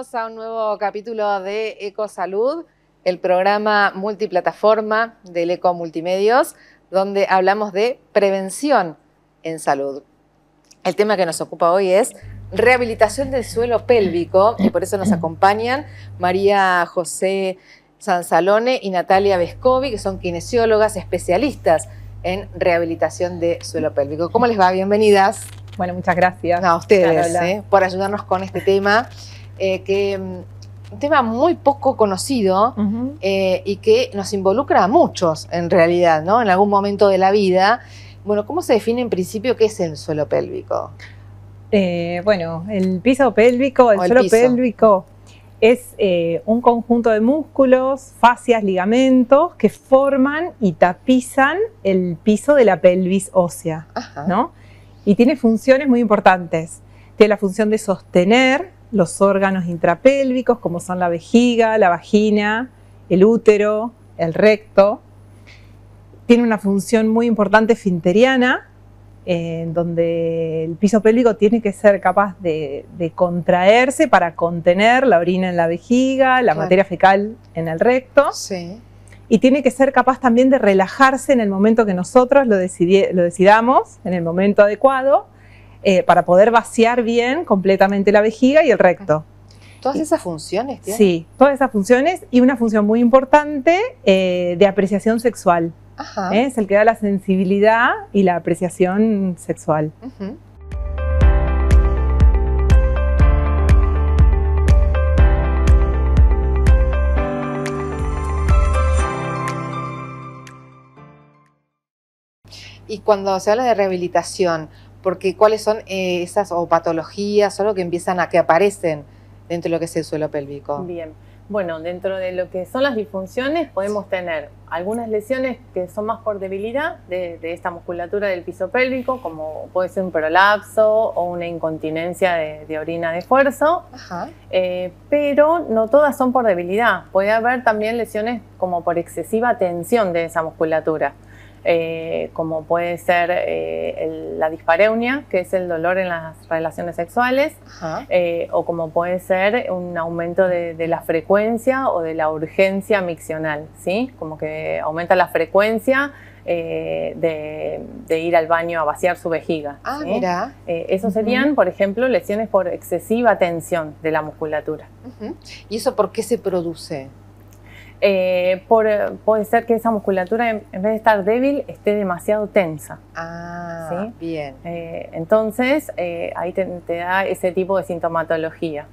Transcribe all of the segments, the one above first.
bienvenidos a un nuevo capítulo de Ecosalud, el programa multiplataforma del Eco Multimedios, donde hablamos de prevención en salud. El tema que nos ocupa hoy es rehabilitación del suelo pélvico, y por eso nos acompañan María José Sansalone y Natalia Vescovi, que son kinesiólogas especialistas en rehabilitación de suelo pélvico. ¿Cómo les va? Bienvenidas. Bueno, muchas gracias. No, a ustedes por ayudarnos con este tema, un tema muy poco conocido y que nos involucra a muchos en realidad, ¿no? En algún momento de la vida. Bueno, ¿cómo se define en principio qué es el suelo pélvico? Bueno, el piso pélvico, el suelo pélvico es un conjunto de músculos, fascias, ligamentos que forman y tapizan el piso de la pelvis ósea, ¿no? Y tiene funciones muy importantes. Tiene la función de sostener los órganos intrapélvicos, como son la vejiga, la vagina, el útero, el recto. Tiene una función muy importante esfinteriana, donde el piso pélvico tiene que ser capaz de contraerse para contener la orina en la vejiga, la materia fecal en el recto. Sí. Y tiene que ser capaz también de relajarse en el momento que nosotros lo decidamos, en el momento adecuado, para poder vaciar bien completamente la vejiga y el recto. ¿Todas esas funciones tienen? Sí, todas esas funciones y una función muy importante de apreciación sexual. Es el que da la sensibilidad y la apreciación sexual. Y cuando se habla de rehabilitación, porque ¿cuáles son esas o patologías o algo que empiezan que aparecen dentro de lo que es el suelo pélvico? Bien, bueno, dentro de lo que son las disfunciones podemos tener algunas lesiones que son más por debilidad de esta musculatura del piso pélvico, como puede ser un prolapso o una incontinencia de orina de esfuerzo, pero no todas son por debilidad. Puede haber también lesiones como por excesiva tensión de esa musculatura. Como puede ser la dispareunia, que es el dolor en las relaciones sexuales, o como puede ser un aumento de la frecuencia o de la urgencia miccional, ¿sí? Como que aumenta la frecuencia de ir al baño a vaciar su vejiga. ¿Sí? Mira. Esos serían, por ejemplo, lesiones por excesiva tensión de la musculatura. ¿Y eso por qué se produce? Puede ser que esa musculatura, en vez de estar débil, esté demasiado tensa. ¿Sí? Bien. Entonces, ahí te da ese tipo de sintomatología.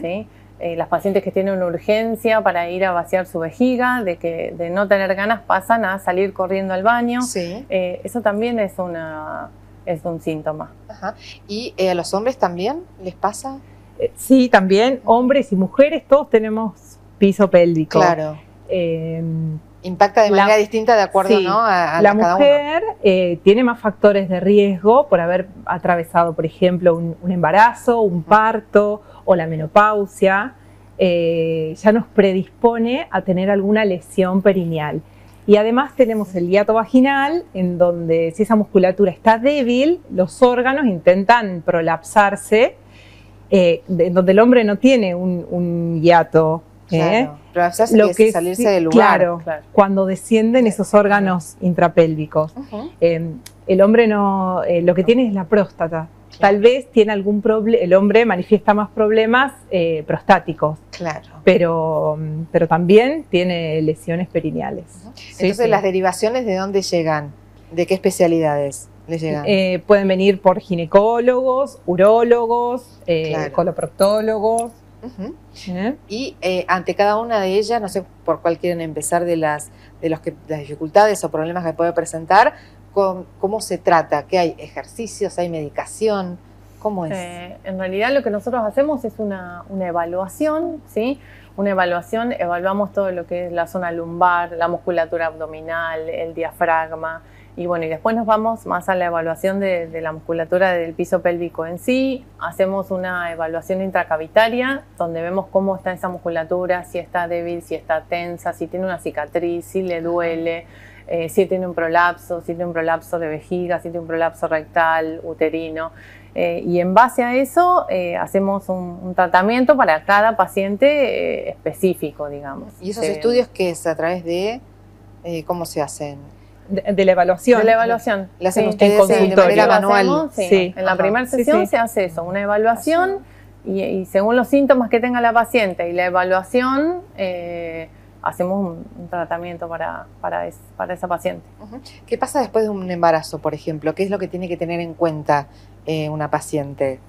¿Sí? Las pacientes que tienen una urgencia para ir a vaciar su vejiga, de no tener ganas, pasan a salir corriendo al baño. Sí. Eso también es un síntoma. ¿Y a los hombres también les pasa? Sí, también. Hombres y mujeres, todos tenemos piso pélvico. Claro. Impacta de manera distinta de acuerdo, ¿no? a la cada mujer tiene más factores de riesgo por haber atravesado, por ejemplo, un embarazo, un parto o la menopausia. Ya nos predispone a tener alguna lesión perineal. Y además tenemos el hiato vaginal, en donde si esa musculatura está débil, los órganos intentan prolapsarse, en donde el hombre no tiene un hiato. Claro, lo que es salirse del lugar. Claro, cuando descienden esos órganos intrapélvicos. El hombre no, lo que tiene es la próstata. Tal vez tiene algún problema, el hombre manifiesta más problemas prostáticos. Claro. Pero también tiene lesiones perineales. Entonces, ¿las derivaciones de dónde llegan? ¿De qué especialidades les llegan? Pueden venir por ginecólogos, urólogos, coloproctólogos. Y ante cada una de ellas, no sé por cuál quieren empezar las dificultades o problemas que puede presentar, ¿cómo se trata? ¿Qué hay? ¿Ejercicios? ¿Hay medicación? ¿Cómo es? En realidad lo que nosotros hacemos es una evaluación, ¿sí? Una evaluación, evaluamos todo lo que es la zona lumbar, la musculatura abdominal, el diafragma. Y bueno, y después nos vamos más a la evaluación de la musculatura del piso pélvico en sí. Hacemos una evaluación intracavitaria donde vemos cómo está esa musculatura, si está débil, si está tensa, si tiene una cicatriz, si le duele, si tiene un prolapso de vejiga, si tiene un prolapso rectal, uterino. Y en base a eso hacemos un tratamiento para cada paciente específico, digamos. ¿Y esos estudios qué es? ¿A través de cómo se hacen? De la evaluación. De la evaluación. ¿La hacen sí, ustedes de manera manual? Sí. En la primera sesión se hace eso, una evaluación y según los síntomas que tenga la paciente y la evaluación, hacemos un tratamiento para esa paciente. ¿Qué pasa después de un embarazo, por ejemplo? ¿Qué es lo que tiene que tener en cuenta una paciente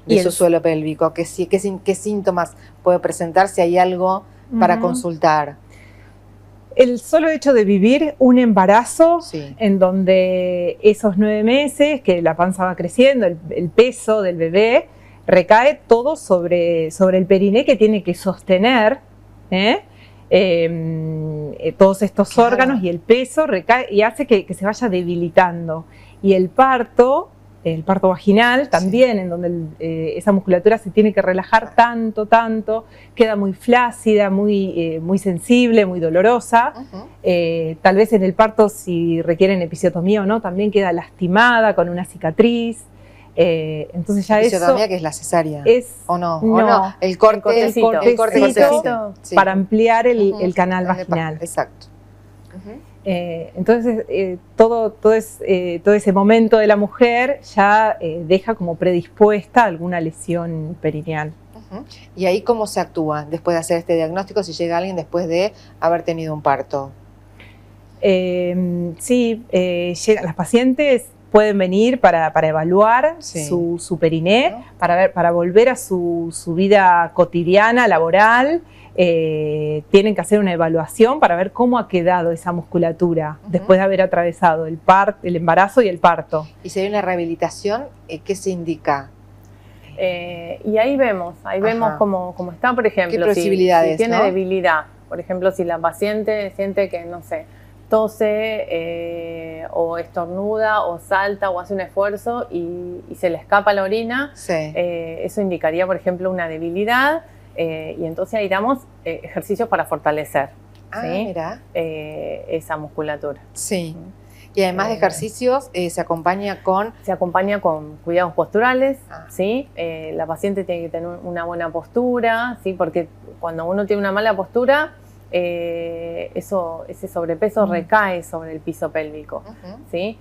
de su suelo pélvico? ¿Qué síntomas puede presentar si hay algo para consultar? El solo hecho de vivir un embarazo en donde esos 9 meses que la panza va creciendo, el peso del bebé, recae todo sobre el periné que tiene que sostener todos estos órganos, y el peso recae y hace que se vaya debilitando. Y el parto vaginal también, en donde esa musculatura se tiene que relajar tanto, queda muy flácida, muy sensible, muy dolorosa. Tal vez en el parto, si requieren episiotomía o no, también queda lastimada con una cicatriz. Entonces ya episiotomía, eso que es la cesárea, ¿o no? El cortecito para ampliar el canal vaginal. Exacto. Entonces todo ese momento de la mujer ya deja como predispuesta a alguna lesión perineal. ¿Y ahí cómo se actúa después de hacer este diagnóstico si llega alguien después de haber tenido un parto? Las pacientes pueden venir para evaluar su periné, para volver a su vida cotidiana, laboral. Tienen que hacer una evaluación para ver cómo ha quedado esa musculatura después de haber atravesado el embarazo y el parto. Y si hay una rehabilitación, ¿qué se indica? Y ahí vemos cómo está, por ejemplo, ¿qué posibilidades, si tiene debilidad. Por ejemplo, si la paciente siente que, no sé, tose o estornuda o salta o hace un esfuerzo y se le escapa la orina, eso indicaría, por ejemplo, una debilidad. Y entonces ahí damos ejercicios para fortalecer esa musculatura. Sí. Y además de ejercicios, se acompaña con cuidados posturales, ¿sí? La paciente tiene que tener una buena postura, ¿sí? Porque cuando uno tiene una mala postura, ese sobrepeso recae sobre el piso pélvico, ¿sí?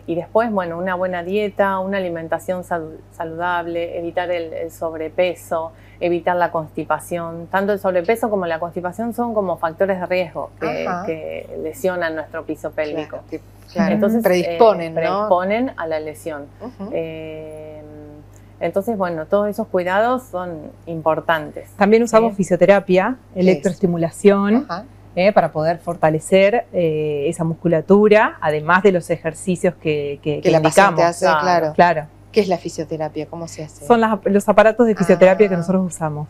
Y después, bueno, una buena dieta, una alimentación saludable, evitar el sobrepeso, evitar la constipación. Tanto el sobrepeso como la constipación son como factores de riesgo que lesionan nuestro piso pélvico. Entonces, predisponen a la lesión. Entonces, bueno, todos esos cuidados son importantes. También usamos fisioterapia, electroestimulación, para poder fortalecer esa musculatura, además de los ejercicios que la indicamos. Hace, claro. ¿Qué es la fisioterapia? ¿Cómo se hace? Son los aparatos de fisioterapia que nosotros usamos.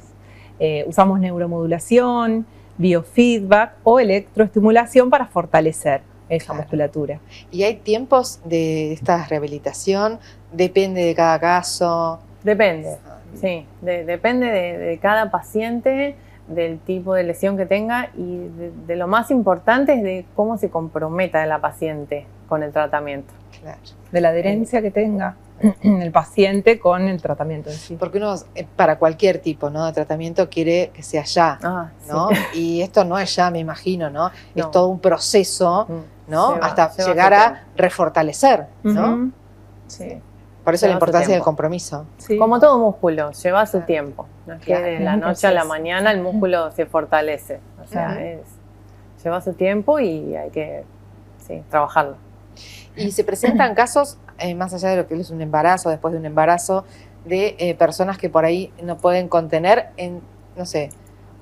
Usamos neuromodulación, biofeedback o electroestimulación para fortalecer esa musculatura. ¿Y hay tiempos de esta rehabilitación? ¿Depende de cada caso? Depende, sí. Depende de cada paciente, del tipo de lesión que tenga y de lo más importante es de cómo se comprometa la paciente con el tratamiento. Claro. De la adherencia que tenga el paciente con el tratamiento en sí. Porque uno, para cualquier tipo, ¿no?, de tratamiento, quiere que sea ya, ¿no? Y esto no es ya, me imagino, ¿no? Es todo un proceso, ¿no? Hasta llegar a refortalecer, ¿no? Sí. Por eso la importancia del compromiso. Sí. Como todo músculo, lleva su tiempo. No es que de la noche a la mañana el músculo se fortalece. O sea, lleva su tiempo y hay que trabajarlo. Y se presentan casos, más allá de lo que es un embarazo, después de un embarazo, de personas que por ahí no pueden contener, no sé,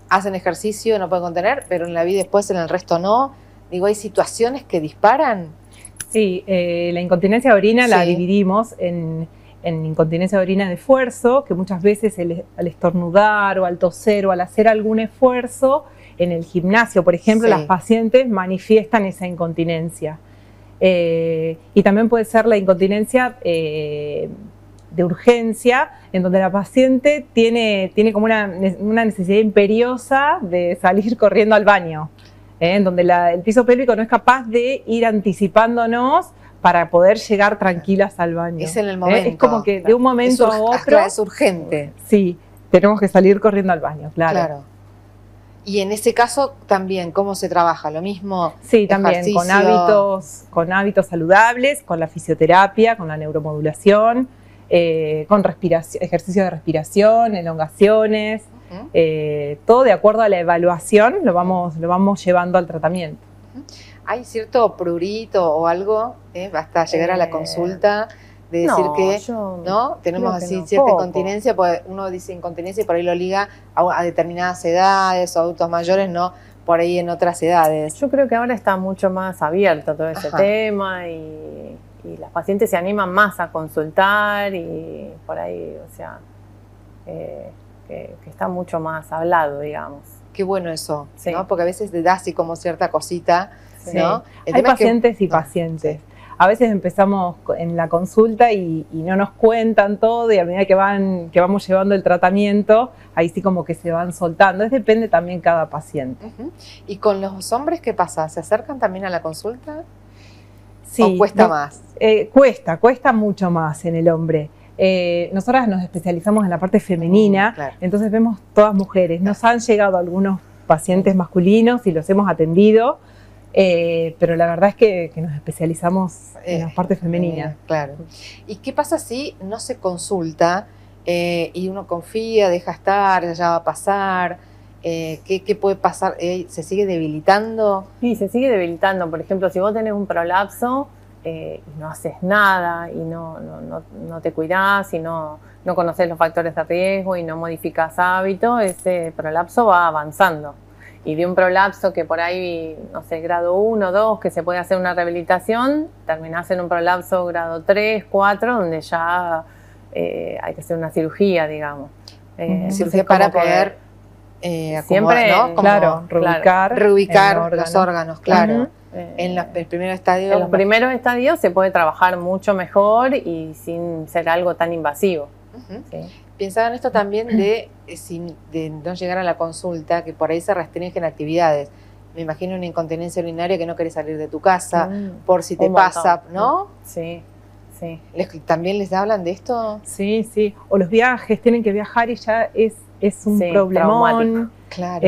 hacen ejercicio, no pueden contener, pero en la vida después, en el resto no. Digo, ¿hay situaciones que disparan? Sí, la incontinencia de orina la dividimos en incontinencia de orina de esfuerzo, que muchas veces al estornudar o al toser o al hacer algún esfuerzo en el gimnasio, por ejemplo, las pacientes manifiestan esa incontinencia. Y también puede ser la incontinencia de urgencia, en donde la paciente tiene como una necesidad imperiosa de salir corriendo al baño. En donde el piso pélvico no es capaz de ir anticipándonos para poder llegar tranquilas al baño. Es en el momento. Es como que de un momento a otro. Es urgente. Sí, tenemos que salir corriendo al baño, claro. Y en ese caso también, ¿cómo se trabaja? ¿Lo mismo? Sí, también con hábitos saludables, con la fisioterapia, con la neuromodulación, con ejercicio de respiración, elongaciones, todo de acuerdo a la evaluación lo vamos llevando al tratamiento. ¿Hay cierto prurito o algo hasta llegar a la consulta? De decir ¿no? Tenemos así cierta incontinencia, pues uno dice incontinencia y por ahí lo liga a determinadas edades o adultos mayores, no por ahí en otras edades. Yo creo que ahora está mucho más abierto todo ese tema y las pacientes se animan más a consultar y por ahí, o sea, que está mucho más hablado, digamos. Qué bueno eso, ¿no? Porque a veces te da así como cierta cosita, ¿no? Hay pacientes y pacientes. A veces empezamos en la consulta y no nos cuentan todo y a medida que vamos llevando el tratamiento, ahí sí como que se van soltando. Depende también cada paciente. ¿Y con los hombres qué pasa? ¿Se acercan también a la consulta? Sí. ¿O cuesta más? Cuesta mucho más en el hombre. Nosotras nos especializamos en la parte femenina, entonces vemos todas mujeres. Nos han llegado algunos pacientes masculinos y los hemos atendido. Pero la verdad es que nos especializamos en la parte femenina. Claro. ¿Y qué pasa si no se consulta y uno confía, deja estar, ya va a pasar? ¿Qué puede pasar? ¿Se sigue debilitando? Sí, se sigue debilitando. Por ejemplo, si vos tenés un prolapso y no haces nada y no te cuidás y no conocés los factores de riesgo y no modificás hábitos, ese prolapso va avanzando. Y de un prolapso que por ahí, no sé, grado 1, 2, que se puede hacer una rehabilitación, terminás en un prolapso grado 3, 4, donde ya hay que hacer una cirugía, digamos. Cirugía para poder siempre, ¿no? Reubicar los órganos, claro. En los primeros estadios. En los primeros estadios se puede trabajar mucho mejor y sin ser algo tan invasivo. ¿Sí? Pensaba en esto también de no llegar a la consulta, que por ahí se restringen actividades. Me imagino una incontinencia urinaria que no querés salir de tu casa, por si te pasa, ¿no? Sí, sí. ¿También les hablan de esto? Sí, sí. O los viajes, tienen que viajar y ya es un problemón. Claro.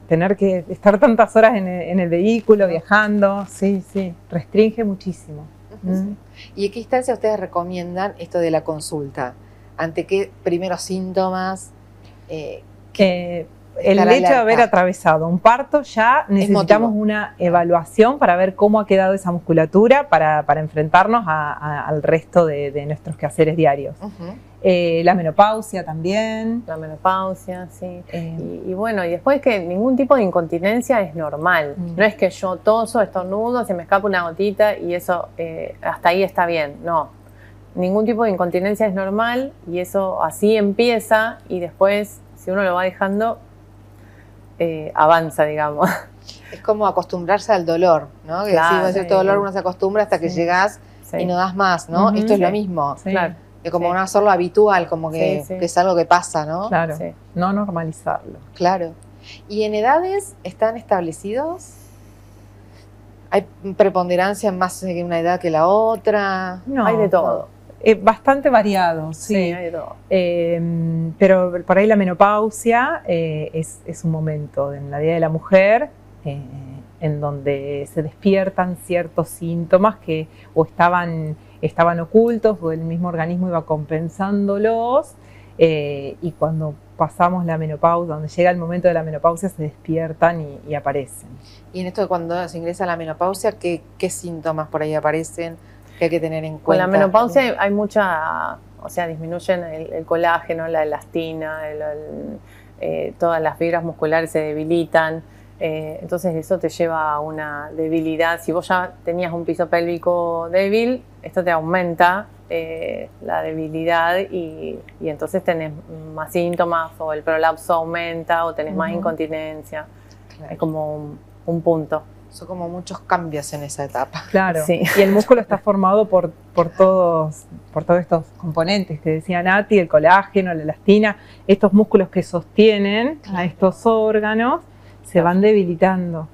Tener que estar tantas horas en el vehículo, viajando, sí, restringe muchísimo. ¿Y en qué instancia ustedes recomiendan esto de la consulta? ¿Ante qué primeros síntomas? El hecho de haber atravesado un parto, ya necesitamos una evaluación para ver cómo ha quedado esa musculatura para enfrentarnos al resto de nuestros quehaceres diarios. La menopausia también. La menopausia, sí. Y bueno, y después que ningún tipo de incontinencia es normal. No es que yo toso, estornudo, se me escapa una gotita y eso hasta ahí está bien. No. Ningún tipo de incontinencia es normal y eso así empieza y después, si uno lo va dejando, avanza, digamos. Es como acostumbrarse al dolor, ¿no? Que claro, si cierto dolor uno se acostumbra hasta que llegás y no das más, ¿no? Esto es lo mismo. Claro. Es como no hacerlo habitual, como que es algo que pasa, ¿no? Claro, no normalizarlo. Claro. ¿Y en edades están establecidos? ¿Hay preponderancia más en una edad que la otra? No, hay de todo. Bastante variado, sí. Hay de todo. Pero por ahí la menopausia es un momento en la vida de la mujer en donde se despiertan ciertos síntomas que o estaban ocultos o el mismo organismo iba compensándolos y cuando pasamos la menopausia, donde llega el momento de la menopausia, se despiertan y aparecen. Y en esto de cuando se ingresa a la menopausia, ¿qué síntomas por ahí aparecen que hay que tener en cuenta? Con la menopausia hay mucha, o sea, disminuyen el colágeno, la elastina, todas las fibras musculares se debilitan. Entonces eso te lleva a una debilidad. Si vos ya tenías un piso pélvico débil, esto te aumenta la debilidad y entonces tenés más síntomas o el prolapso aumenta o tenés más incontinencia. Claro. Es como un punto. Son como muchos cambios en esa etapa. Claro, sí. Y el músculo está formado por todos estos componentes que decía Nati, el colágeno, la elastina, estos músculos que sostienen a estos órganos se van debilitando.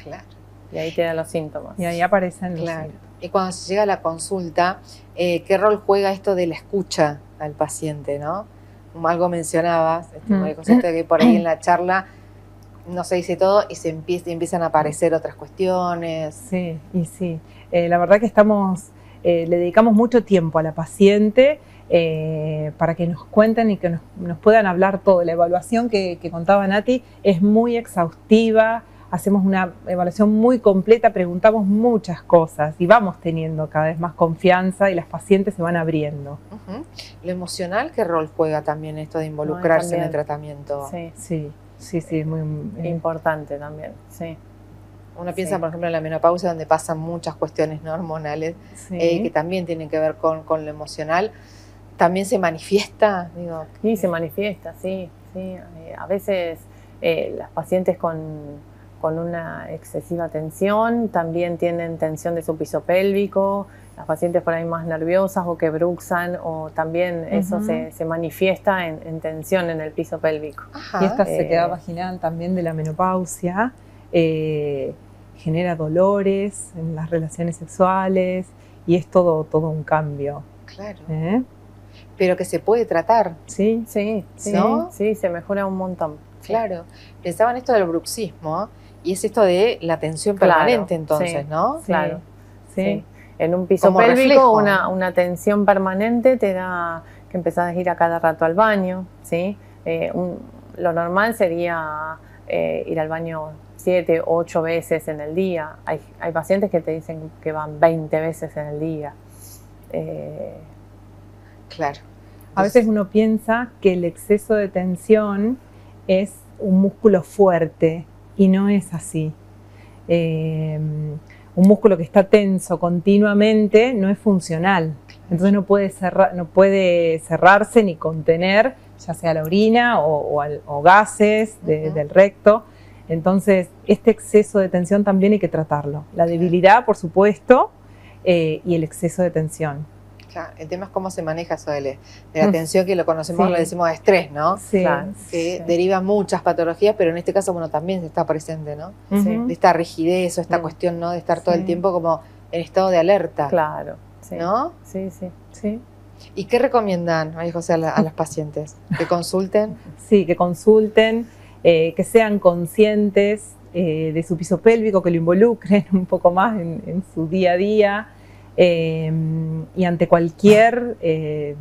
Claro. Y ahí quedan los síntomas. Y ahí aparecen los síntomas. Y cuando se llega a la consulta, ¿qué rol juega esto de la escucha al paciente, ¿no? Como algo mencionabas, María José, que por ahí en la charla no se dice todo y empiezan a aparecer otras cuestiones. Sí, y sí. La verdad que le dedicamos mucho tiempo a la paciente para que nos cuenten y que nos puedan hablar todo. La evaluación que contaba Nati es muy exhaustiva, hacemos una evaluación muy completa, preguntamos muchas cosas y vamos teniendo cada vez más confianza y las pacientes se van abriendo. ¿Lo emocional qué rol juega también esto de involucrarse en el tratamiento? Sí, es muy importante también, sí. Uno piensa, por ejemplo, en la menopausia, donde pasan muchas cuestiones no hormonales que también tienen que ver con lo emocional. ¿También se manifiesta? Sí, se manifiesta, sí. A veces las pacientes con una excesiva tensión también tienen tensión de su piso pélvico, las pacientes por ahí más nerviosas o que bruxan, o también eso se manifiesta en tensión en el piso pélvico. Y esta sequedad vaginal también de la menopausia genera dolores en las relaciones sexuales y es todo un cambio. Claro. Pero que se puede tratar. Sí, ¿no? Sí, se mejora un montón. Claro. Pensaba en esto del bruxismo y es esto de la tensión permanente, entonces, ¿no? Claro. Sí. En un piso pélvico una tensión permanente te da que empezás a ir a cada rato al baño, ¿sí? Lo normal sería ir al baño 7, 8 veces en el día. Hay pacientes que te dicen que van 20 veces en el día. Claro. A veces uno piensa que el exceso de tensión es un músculo fuerte y no es así. Un músculo que está tenso continuamente no es funcional. Entonces no puede cerrarse ni contener, ya sea la orina o gases del recto. Entonces, este exceso de tensión también hay que tratarlo. La debilidad, por supuesto, y el exceso de tensión. Claro, el tema es cómo se maneja eso de la tensión, que lo conocemos, lo decimos de estrés, ¿no? Sí. Claro, que deriva muchas patologías, pero en este caso, bueno, también está presente, ¿no? De esta rigidez o esta cuestión, ¿no? De estar todo el tiempo como en estado de alerta. Claro. ¿No? Sí. ¿Y qué recomiendan, María José, a las pacientes? ¿Que consulten? Sí, que consulten, que sean conscientes de su piso pélvico, que lo involucren un poco más en su día a día. Y ante cualquier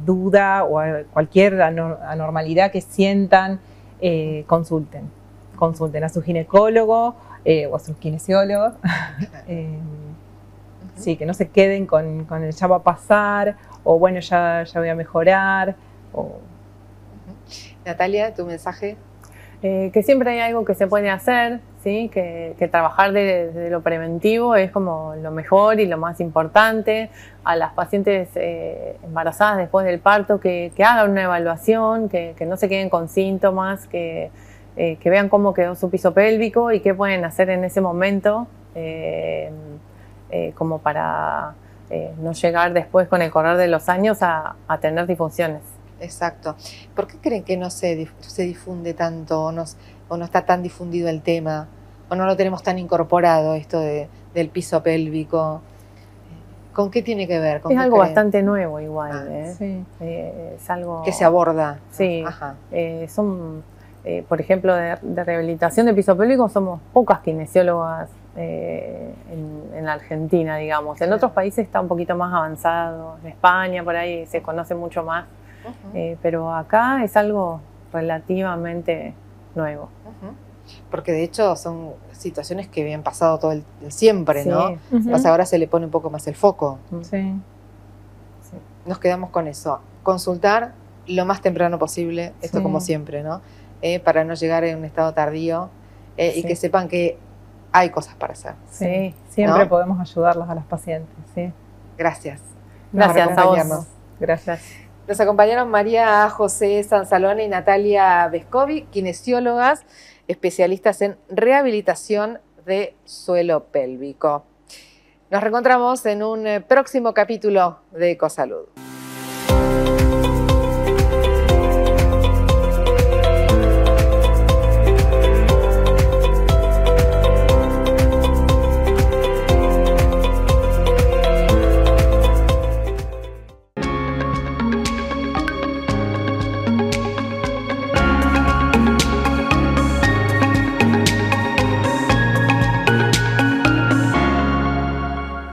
duda o cualquier anormalidad que sientan, consulten a su ginecólogo o a sus kinesiólogos. Sí, que no se queden con el ya va a pasar, o bueno, ya voy a mejorar. Natalia, ¿tu mensaje? Que siempre hay algo que se puede hacer, ¿sí? Que trabajar desde lo preventivo es como lo mejor y lo más importante. A las pacientes embarazadas después del parto que hagan una evaluación, que no se queden con síntomas, que vean cómo quedó su piso pélvico y qué pueden hacer en ese momento como para no llegar después con el correr de los años a tener disfunciones. Exacto. ¿Por qué creen que no se difunde tanto o no está tan difundido el tema? ¿O no lo tenemos tan incorporado esto del piso pélvico? ¿Con qué tiene que ver? Es algo bastante nuevo igual. Sí. Es algo que se aborda. Sí. Por ejemplo, de rehabilitación de piso pélvico somos pocas kinesiólogas en la Argentina, digamos. En otros países está un poquito más avanzado. En España, por ahí, se conoce mucho más. Pero acá es algo relativamente nuevo. Porque de hecho son situaciones que habían pasado todo siempre, ¿no? Ahora se le pone un poco más el foco. Sí. Nos quedamos con eso. Consultar lo más temprano posible, esto como siempre, ¿no? Para no llegar en un estado tardío y que sepan que hay cosas para hacer. Sí, siempre podemos ayudarlas a las pacientes. Sí. Gracias. Gracias a vos. Gracias. Nos acompañaron María José Sansalone y Natalia Vescovi, kinesiólogas, especialistas en rehabilitación de suelo pélvico. Nos reencontramos en un próximo capítulo de Ecosalud.